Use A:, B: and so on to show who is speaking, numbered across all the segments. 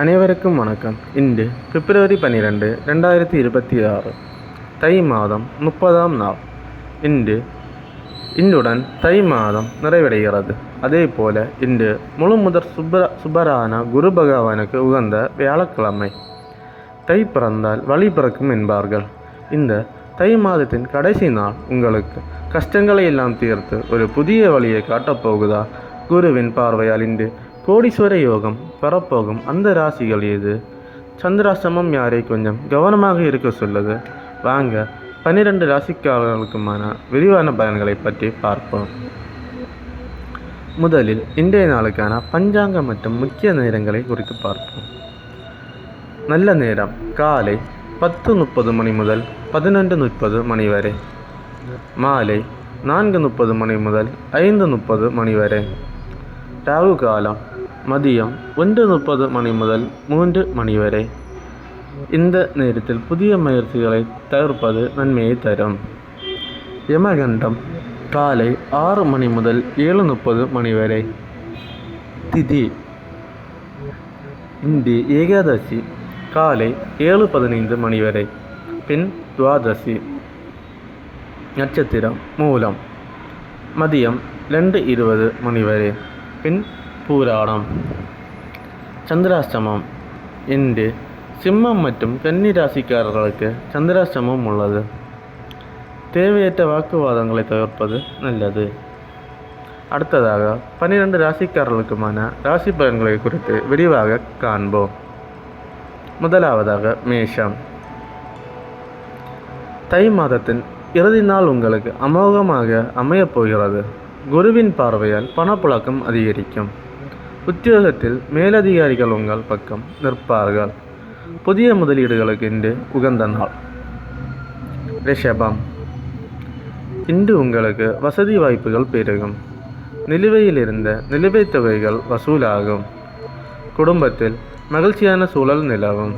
A: அனைவருக்கும் வணக்கம். இன்று பிப்ரவரி 12, 2026 தை மாதம் 30ஆம் நாள். இன்றுடன் தை மாதம் நிறைவடைகிறது. அதே போல இன்று முழுமுதற் சுபரான குரு பகவானுக்கு உகந்த வியாழக்கிழமை. தை பிறந்தால் வழி பிறக்கும் என்பார்கள். இந்த தை மாதத்தின் கடைசி நாள் உங்களுக்கு கஷ்டங்களை எல்லாம் தீர்த்து ஒரு புதிய வழியை காட்டப்போகுதா? குருவின் பார்வையால் இன்று கோடீஸ்வர யோகம் பெறப்போகும் அந்த ராசிகள் எது? சந்திராசிரமம் யாரை கொஞ்சம் கவனமாக இருக்க சொல்லுது. வாங்க 12 ராசிக்காரர்களுக்குமான விரிவான பலன்களை பற்றி பார்ப்போம். முதலில் இன்றைய நாளுக்கான பஞ்சாங்க மற்றும் முக்கிய நேரங்களை குறித்து பார்ப்போம். நல்ல நேரம் காலை 10:30 மணி முதல் 11:30 மணி வரை. மாலை 4:30 மணி முதல் 5:30 மணி வரை. ராகு காலம் மதியம் 1:30 மணி முதல் 3 மணி வரை. இந்த நேரத்தில் புதிய முயற்சிகளை தவிர்ப்பது நன்மையை தரும். யமகண்டம் காலை 6 மணி முதல் 7:30 மணி வரை. திதி இன்று ஏகாதசி காலை 7:15 மணி வரை. பின் துவாதசி. நட்சத்திரம் மூலம் மதியம் 2:20 மணி வரை. பின் பூராடம். சந்திராஷ்டமம் இன்று சிம்மம் மற்றும் கன்னி ராசிக்காரர்களுக்கு சந்திராஷ்டமம் உள்ளது. தேவையற்ற வாக்குவாதங்களை தவிர்ப்பது நல்லது. அடுத்ததாக 12 ராசிக்காரர்களுக்குமான ராசி பலன்களை குறித்து விரிவாக காண்போம். முதலாவதாக மேஷம். தை மாதத்தின் இறுதி நாள் உங்களுக்கு அமோகமாக அமையப் போகிறது. குருவின் பார்வையால் பணப்புழக்கம் அதிகரிக்கும். உத்தியோகத்தில் மேலதிகாரிகள் உங்கள் பக்கம் நிற்பார்கள். புதிய முதலீடுகளுக்கு இன்று உகந்த நாள். ரிஷபம் இன்று உங்களுக்கு வசதி வாய்ப்புகள் பெருகும். நிலுவையில் இருந்த நிலுவைத் தொகைகள் வசூலாகும். குடும்பத்தில் மகிழ்ச்சியான சூழல் நிலவும்.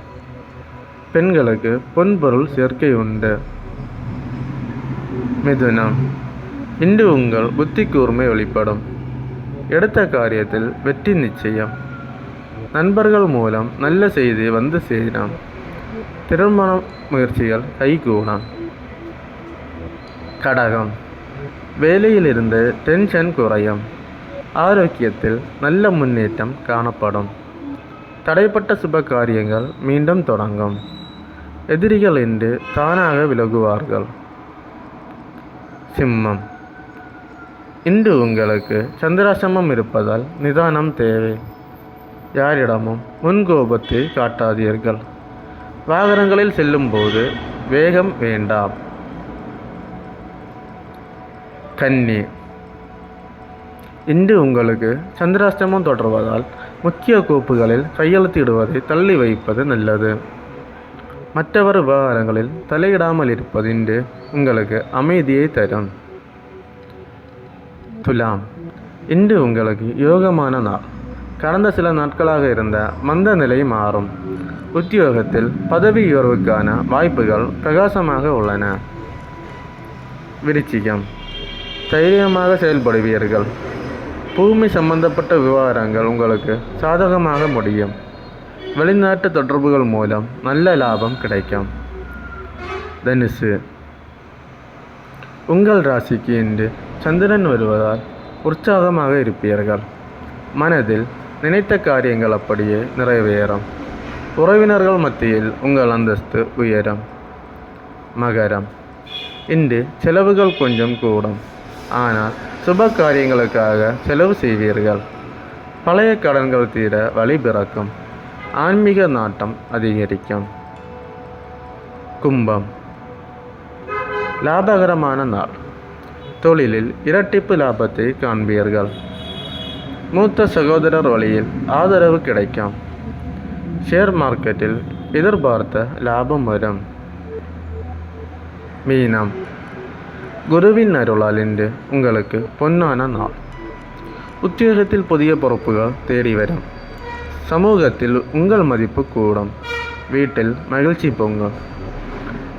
A: பெண்களுக்கு பொன்பொருள் சேர்க்கை உண்டு. மிதுனம் இன்று உங்கள் புத்தி கூர்மை வெளிப்படும். எடுத்த காரியத்தில் வெற்றி நிச்சயம். நண்பர்கள் மூலம் நல்ல செய்தி வந்து சேரும். திருமண முயற்சிகள் கைகூடும். கடகம் வேலையில் இருந்து டென்ஷன் குறையும். ஆரோக்கியத்தில் நல்ல முன்னேற்றம் காணப்படும். தடைப்பட்ட சுப காரியங்கள் மீண்டும் தொடங்கும். எதிரிகள் இன்று தானாக விலகுவார்கள். சிம்மம் இன்று உங்களுக்கு சந்திராசிரமம் இருப்பதால் நிதானம் தேவை. யாரிடமும் முன்கோபத்தை காட்டாதீர்கள். வாகனங்களில் செல்லும் போது வேகம் வேண்டாம். கன்னி இன்று உங்களுக்கு சந்திராஷ்டமம் தொடர்வதால் முக்கிய கோப்புகளில் கையெழுத்திடுவதை தள்ளி வைப்பது நல்லது. மற்றவர் விவகாரங்களில் தலையிடாமல் இருப்பது இன்று உங்களுக்கு அமைதியை தரும். துலாம் இன்று உங்களுக்கு யோகமான நாள். கடந்த சில நாட்களாக இருந்த மந்த நிலை மாறும். உத்தியோகத்தில் பதவி உயர்வுக்கான வாய்ப்புகள் பிரகாசமாக உள்ளன. விருச்சிகம் தைரியமாக செயல்படுவீர்கள். பூமி சம்பந்தப்பட்ட விவகாரங்கள் உங்களுக்கு சாதகமாக முடியும். வெளிநாட்டு தொடர்புகள் மூலம் நல்ல லாபம் கிடைக்கும். தனுசு உங்கள் ராசிக்கு இன்று சந்திரன் வருவதால் உற்சாகமாக இருப்பீர்கள். மனதில் நினைத்த காரியங்கள் அப்படியே நிறைவேறும். உறவினர்கள் மத்தியில் உங்கள் அந்தஸ்து உயரும். மகரம் இன்று செலவுகள் கொஞ்சம் கூடும். ஆனால் சுப காரியங்களுக்காக செலவு செய்வீர்கள். பழைய கடன்கள் தீர வழி பிறக்கும். ஆன்மீக நாட்டம் அதிகரிக்கும். கும்பம் லாபகரமான நாள். தொழிலில் இரட்டிப்பு லாபத்தை காண்பீர்கள். மூத்த சகோதரர் வழியில் ஆதரவு கிடைக்கும். ஷேர் மார்க்கெட்டில் எதிர்பார்த்த லாபம் வரும். மீனம் குருவின் அருளால் இன்று உங்களுக்கு பொன்னான நாள். உத்தியோகத்தில் புதிய பொறுப்புகள் தேடி வரும். சமூகத்தில் உங்கள் மதிப்பு கூடும். வீட்டில் மகிழ்ச்சி பொங்கும்.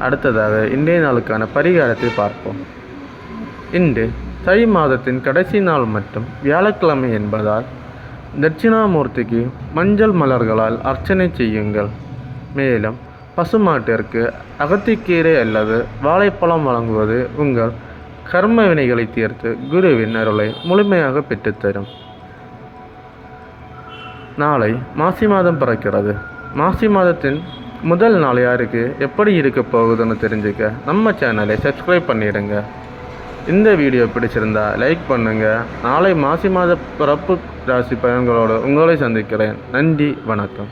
A: அடுத்ததாக இன்றைய நாளுக்கான பரிகாரத்தை பார்ப்போம். இன்று தை மாதத்தின் கடைசி நாள் மற்றும் வியாழக்கிழமை என்பதால் தட்சிணாமூர்த்திக்கு மஞ்சள் மலர்களால் அர்ச்சனை செய்யுங்கள். மேலும் பசுமாட்டிற்கு அகத்திக்கீரை அல்லது வாழைப்பழம் வழங்குவது உங்கள் கர்ம வினைகளை தீர்த்து குருவின் அருளை முழுமையாக பெற்றுத்தரும். நாளை மாசி மாதம் பிறக்கிறது. மாசி மாதத்தின் முதல் நாள் யாருக்கு எப்படி இருக்க போகுதுன்னு தெரிஞ்சுக்க நம்ம சேனலை சப்ஸ்கிரைப் பண்ணிடுங்க. இந்த வீடியோ பிடிச்சிருந்தா லைக் பண்ணுங்கள். நாளை மாசி மாத பிறப்பு ராசி பலன்களோடு உங்களை சந்திக்கிறேன். நன்றி, வணக்கம்.